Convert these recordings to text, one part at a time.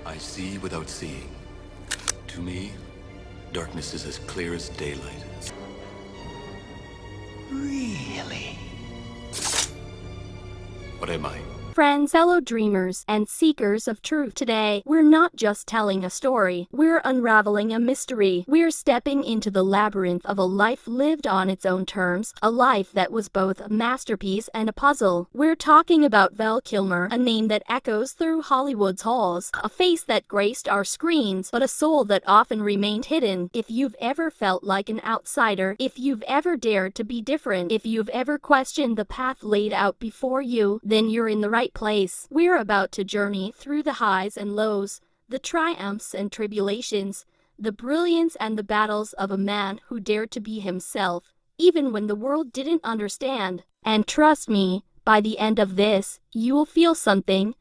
I see without seeing. To me, darkness is as clear as daylight. Really? What am I? Friends, fellow dreamers, and seekers of truth, today, we're not just telling a story, we're unraveling a mystery. We're stepping into the labyrinth of a life lived on its own terms, a life that was both a masterpiece and a puzzle. We're talking about Val Kilmer, a name that echoes through Hollywood's halls, a face that graced our screens, but a soul that often remained hidden. If you've ever felt like an outsider, if you've ever dared to be different, if you've ever questioned the path laid out before you, then you're in the right place. We're about to journey through the highs and lows, the triumphs and tribulations, the brilliance and the battles of a man who dared to be himself, even when the world didn't understand. And trust me, by the end of this, you will feel something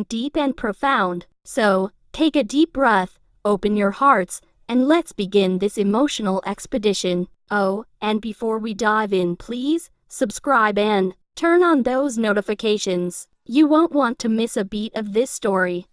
deep and profound. So, take a deep breath, open your hearts, and let's begin this emotional expedition. Oh, and before we dive in, please subscribe and turn on those notifications. You won't want to miss a beat of this story.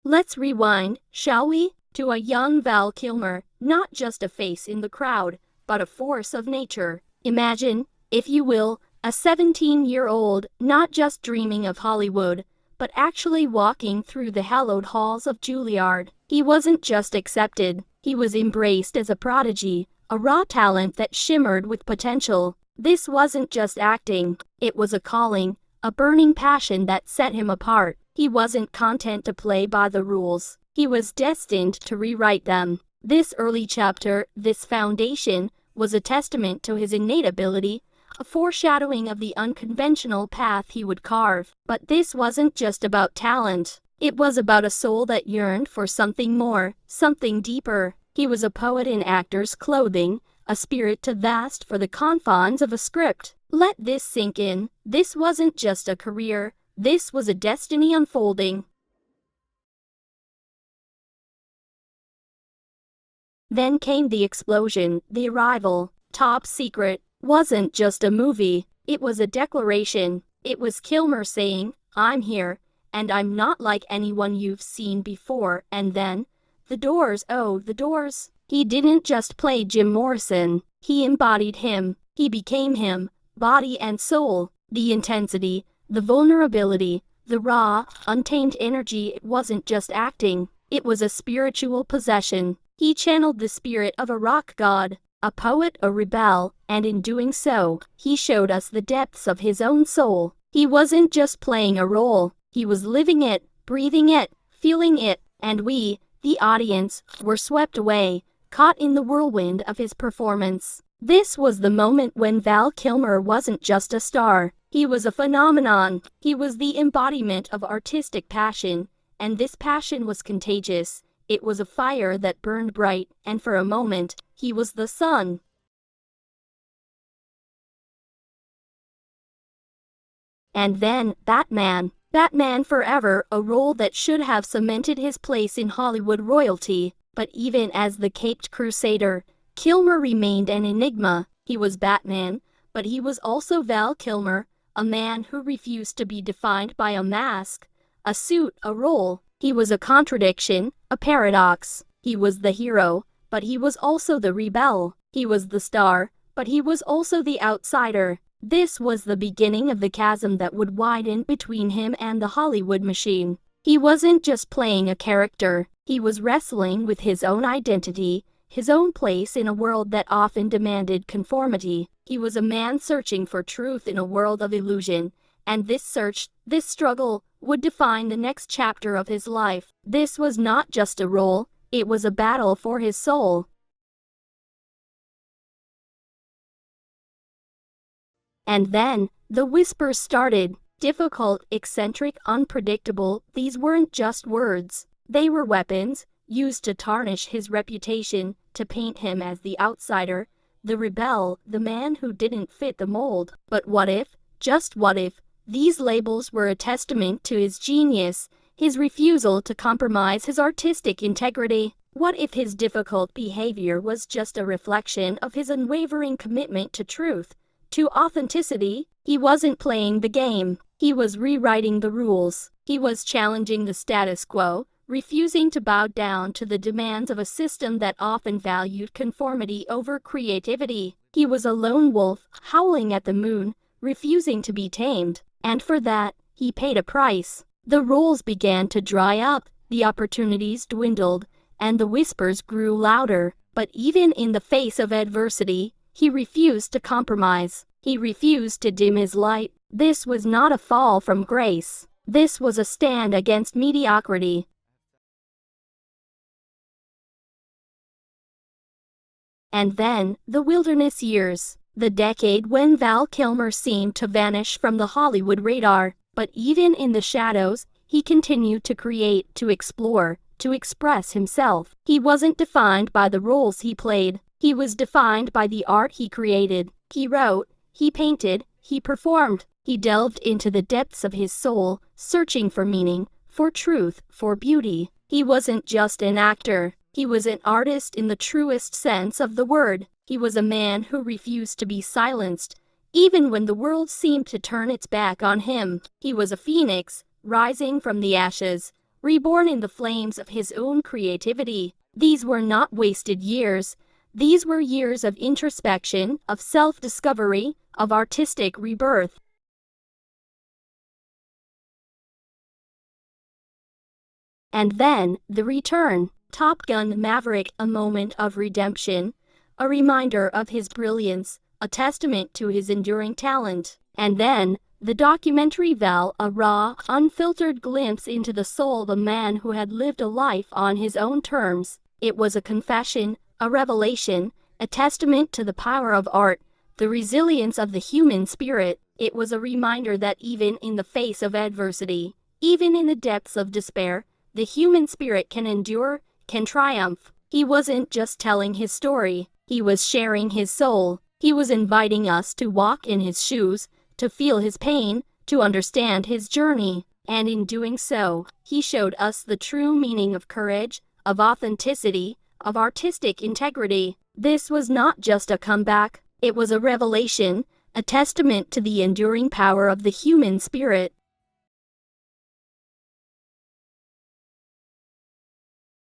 Let's rewind, shall we? To a young Val Kilmer, not just a face in the crowd, but a force of nature. Imagine, if you will, a 17-year-old not just dreaming of Hollywood, but actually walking through the hallowed halls of Juilliard. He wasn't just accepted, he was embraced as a prodigy, a raw talent that shimmered with potential. This wasn't just acting, it was a calling, a burning passion that set him apart. He wasn't content to play by the rules, he was destined to rewrite them. This early chapter, this foundation, was a testament to his innate ability, a foreshadowing of the unconventional path he would carve. But this wasn't just about talent. It was about a soul that yearned for something more, something deeper. He was a poet in actor's clothing, a spirit too vast for the confines of a script. Let this sink in. This wasn't just a career. This was a destiny unfolding. Then came the explosion, the arrival. Top Secret wasn't just a movie, it was a declaration. It was Kilmer saying, "I'm here, and I'm not like anyone you've seen before." And then, the Doors, oh, the Doors. He didn't just play Jim Morrison, he embodied him. He became him, body and soul. The intensity, the vulnerability, the raw, untamed energy. It wasn't just acting, it was a spiritual possession. He channeled the spirit of a rock god, a poet, a rebel, and in doing so, he showed us the depths of his own soul. He wasn't just playing a role, he was living it, breathing it, feeling it, and we, the audience, were swept away, caught in the whirlwind of his performance. This was the moment when Val Kilmer wasn't just a star, he was a phenomenon. He was the embodiment of artistic passion, and this passion was contagious. It was a fire that burned bright, and for a moment, he was the sun. And then, Batman. Batman Forever, a role that should have cemented his place in Hollywood royalty. But even as the caped crusader, Kilmer remained an enigma. He was Batman, but he was also Val Kilmer, a man who refused to be defined by a mask, a suit, a role. He was a contradiction, a paradox. He was the hero, but he was also the rebel. He was the star, but he was also the outsider. This was the beginning of the chasm that would widen between him and the Hollywood machine. He wasn't just playing a character, he was wrestling with his own identity, his own place in a world that often demanded conformity. He was a man searching for truth in a world of illusion, and this search, this struggle, would define the next chapter of his life. This was not just a role, it was a battle for his soul. And then, the whispers started. Difficult, eccentric, unpredictable. These weren't just words. They were weapons, used to tarnish his reputation, to paint him as the outsider, the rebel, the man who didn't fit the mold. But what if, just what if, these labels were a testament to his genius, his refusal to compromise his artistic integrity? What if his difficult behavior was just a reflection of his unwavering commitment to truth, to authenticity. He wasn't playing the game. He was rewriting the rules. He was challenging the status quo, refusing to bow down to the demands of a system that often valued conformity over creativity. He was a lone wolf, howling at the moon, refusing to be tamed. And for that, he paid a price. The roles began to dry up, the opportunities dwindled, and the whispers grew louder. But even in the face of adversity, he refused to compromise. He refused to dim his light. This was not a fall from grace. This was a stand against mediocrity. And then, the wilderness years. The decade when Val Kilmer seemed to vanish from the Hollywood radar. But even in the shadows, he continued to create, to explore, to express himself. He wasn't defined by the roles he played. He was defined by the art he created. He wrote, he painted, he performed. He delved into the depths of his soul, searching for meaning, for truth, for beauty. He wasn't just an actor. He was an artist in the truest sense of the word. He was a man who refused to be silenced, even when the world seemed to turn its back on him. He was a phoenix, rising from the ashes, reborn in the flames of his own creativity. These were not wasted years. These were years of introspection, of self-discovery, of artistic rebirth. And then, the return. Top Gun Maverick, a moment of redemption, a reminder of his brilliance, a testament to his enduring talent. And then, the documentary Val, a raw, unfiltered glimpse into the soul of a man who had lived a life on his own terms. It was a confession, a revelation, a testament to the power of art, the resilience of the human spirit. It was a reminder that even in the face of adversity, even in the depths of despair, the human spirit can endure, can triumph. He wasn't just telling his story, he was sharing his soul. He was inviting us to walk in his shoes, to feel his pain, to understand his journey. And in doing so, he showed us the true meaning of courage, of authenticity, of artistic integrity. This was not just a comeback, it was a revelation, a testament to the enduring power of the human spirit.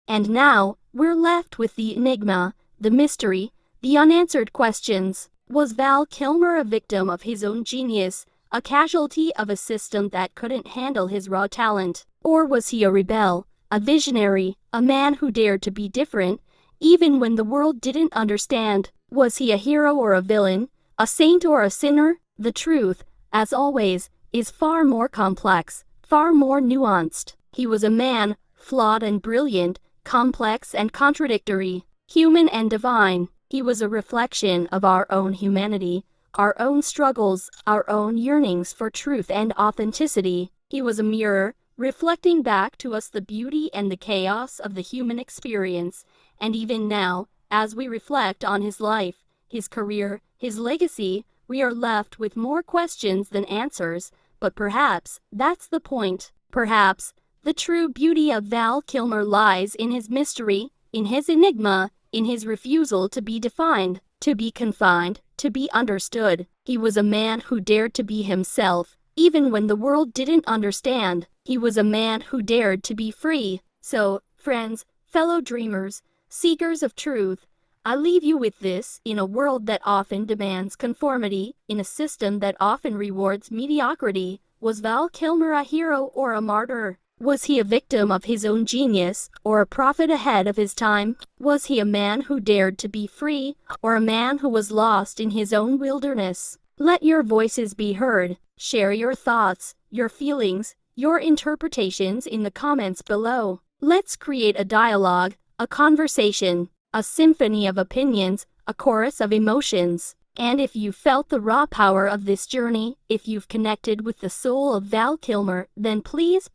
And now, we're left with the enigma, the mystery, the unanswered questions. Was Val Kilmer a victim of his own genius, a casualty of a system that couldn't handle his raw talent? Or was he a rebel, a visionary, a man who dared to be different, even when the world didn't understand? Was he a hero or a villain, a saint or a sinner? The truth, as always, is far more complex, far more nuanced. He was a man, flawed and brilliant, complex and contradictory, human and divine. He was a reflection of our own humanity, our own struggles, our own yearnings for truth and authenticity. He was a mirror, reflecting back to us the beauty and the chaos of the human experience. And even now, as we reflect on his life, his career, his legacy, we are left with more questions than answers. But perhaps that's the point. Perhaps the true beauty of Val Kilmer lies in his mystery, in his enigma, in his refusal to be defined, to be confined, to be understood. He was a man who dared to be himself, even when the world didn't understand. He was a man who dared to be free. So, friends, fellow dreamers, seekers of truth, I leave you with this: in a world that often demands conformity, in a system that often rewards mediocrity, was Val Kilmer a hero or a martyr? Was he a victim of his own genius, or a prophet ahead of his time? Was he a man who dared to be free, or a man who was lost in his own wilderness? Let your voices be heard. Share your thoughts, your feelings, your interpretations in the comments below. Let's create a dialogue, a conversation, a symphony of opinions, a chorus of emotions. And if you felt the raw power of this journey, if you've connected with the soul of Val Kilmer, then please,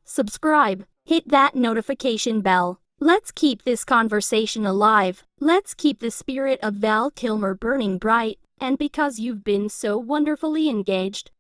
subscribe. Hit that notification bell. Let's keep this conversation alive. Let's keep the spirit of Val Kilmer burning bright. And because you've been so wonderfully engaged,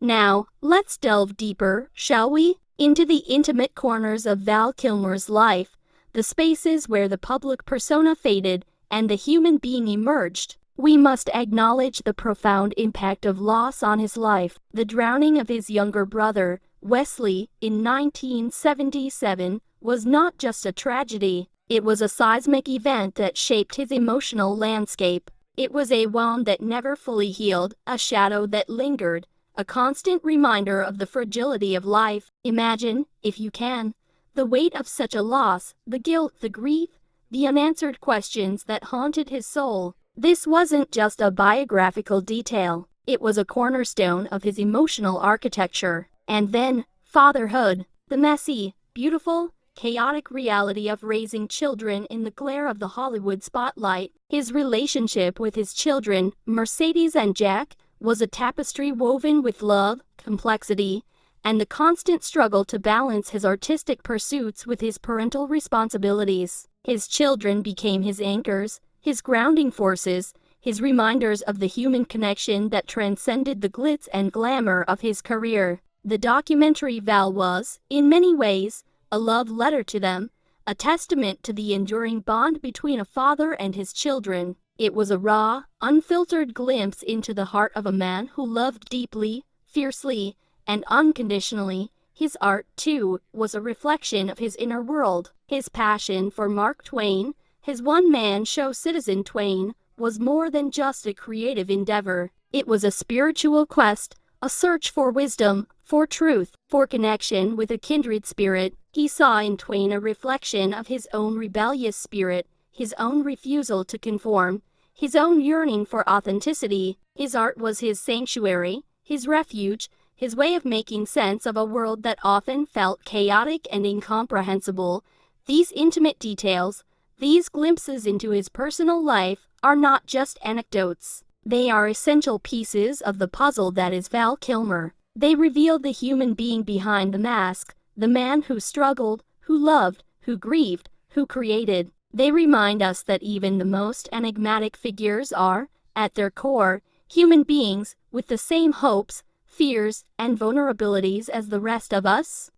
now, let's delve deeper, shall we? Into the intimate corners of Val Kilmer's life, the spaces where the public persona faded and the human being emerged. We must acknowledge the profound impact of loss on his life. The drowning of his younger brother, Wesley, in 1977, was not just a tragedy. It was a seismic event that shaped his emotional landscape. It was a wound that never fully healed, a shadow that lingered, a constant reminder of the fragility of life. Imagine, if you can, the weight of such a loss, the guilt, the grief, the unanswered questions that haunted his soul. This wasn't just a biographical detail. It was a cornerstone of his emotional architecture. And then, fatherhood, the messy, beautiful, chaotic reality of raising children in the glare of the Hollywood spotlight. His relationship with his children, Mercedes and Jack, was a tapestry woven with love, complexity, and the constant struggle to balance his artistic pursuits with his parental responsibilities. His children became his anchors, his grounding forces, his reminders of the human connection that transcended the glitz and glamour of his career. The documentary Val was, in many ways, a love letter to them, a testament to the enduring bond between a father and his children. It was a raw, unfiltered glimpse into the heart of a man who loved deeply, fiercely, and unconditionally. His art, too, was a reflection of his inner world. His passion for Mark Twain, his one-man show Citizen Twain, was more than just a creative endeavor. It was a spiritual quest, a search for wisdom, for truth, for connection with a kindred spirit. He saw in Twain a reflection of his own rebellious spirit, his own refusal to conform, his own yearning for authenticity. His art was his sanctuary, his refuge, his way of making sense of a world that often felt chaotic and incomprehensible. These intimate details, these glimpses into his personal life, are not just anecdotes. They are essential pieces of the puzzle that is Val Kilmer. They reveal the human being behind the mask, the man who struggled, who loved, who grieved, who created. They remind us that even the most enigmatic figures are, at their core, human beings with the same hopes, fears, and vulnerabilities as the rest of us.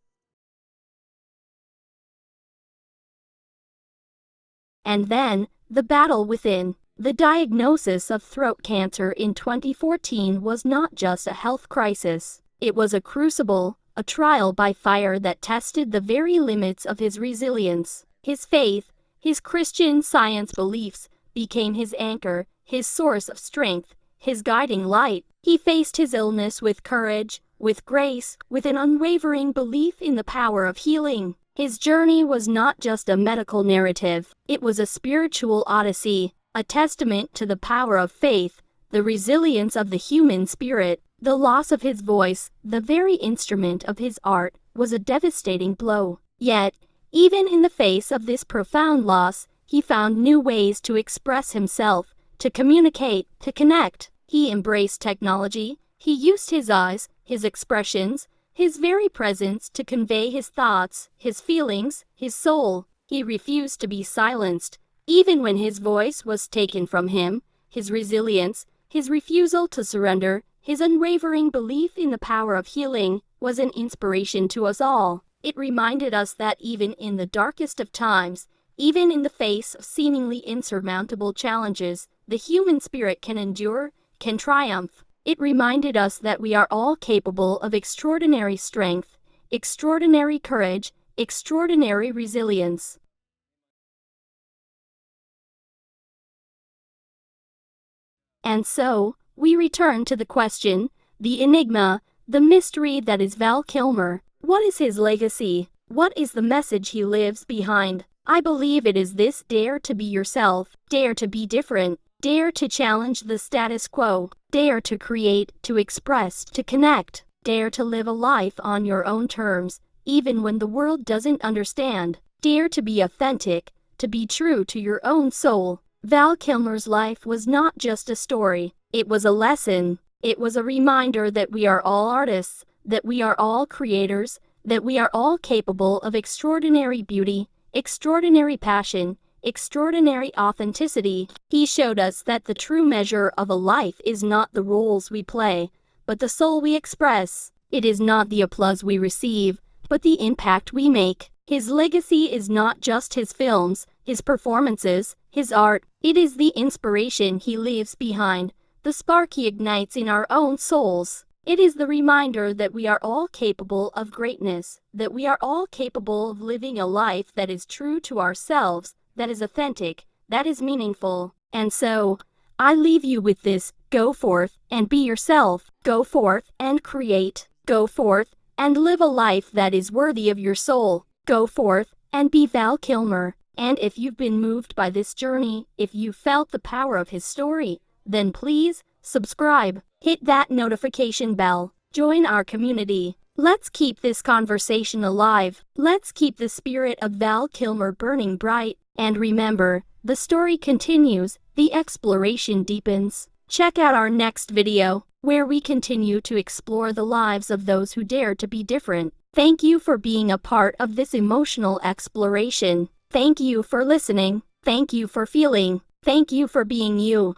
And then, the battle within. The diagnosis of throat cancer in 2014 was not just a health crisis. It was a crucible, a trial by fire that tested the very limits of his resilience. His faith, his Christian Science beliefs, became his anchor, his source of strength, his guiding light. He faced his illness with courage, with grace, with an unwavering belief in the power of healing. His journey was not just a medical narrative, it was a spiritual odyssey, a testament to the power of faith, the resilience of the human spirit. The loss of his voice, the very instrument of his art, was a devastating blow. Yet, even in the face of this profound loss, he found new ways to express himself, to communicate, to connect. He embraced technology. He used his eyes, his expressions, his very presence to convey his thoughts, his feelings, his soul. He refused to be silenced, even when his voice was taken from him. His resilience, his refusal to surrender, his unwavering belief in the power of healing, was an inspiration to us all. It reminded us that even in the darkest of times, even in the face of seemingly insurmountable challenges, the human spirit can endure, can triumph. It reminded us that we are all capable of extraordinary strength, extraordinary courage, extraordinary resilience. And so, we return to the question, the enigma, the mystery that is Val Kilmer. What is his legacy? What is the message he lives behind? I believe it is this: dare to be yourself, dare to be different, dare to challenge the status quo, dare to create, to express, to connect, dare to live a life on your own terms, even when the world doesn't understand. Dare to be authentic, to be true to your own soul. Val Kilmer's life was not just a story, it was a lesson. It was a reminder that we are all artists, that we are all creators, that we are all capable of extraordinary beauty, extraordinary passion, extraordinary authenticity. He showed us that the true measure of a life is not the roles we play, but the soul we express. It is not the applause we receive, but the impact we make. His legacy is not just his films, his performances, his art. It is the inspiration he leaves behind, the spark he ignites in our own souls. It is the reminder that we are all capable of greatness, that we are all capable of living a life that is true to ourselves, that is authentic, that is meaningful. And so, I leave you with this: go forth and be yourself. Go forth and create. Go forth and live a life that is worthy of your soul. Go forth and be Val Kilmer. And if you've been moved by this journey, if you felt the power of his story, then please subscribe. Hit that notification bell. Join our community. Let's keep this conversation alive. Let's keep the spirit of Val Kilmer burning bright. And remember, the story continues, the exploration deepens. Check out our next video, where we continue to explore the lives of those who dare to be different. Thank you for being a part of this emotional exploration. Thank you for listening. Thank you for feeling. Thank you for being you.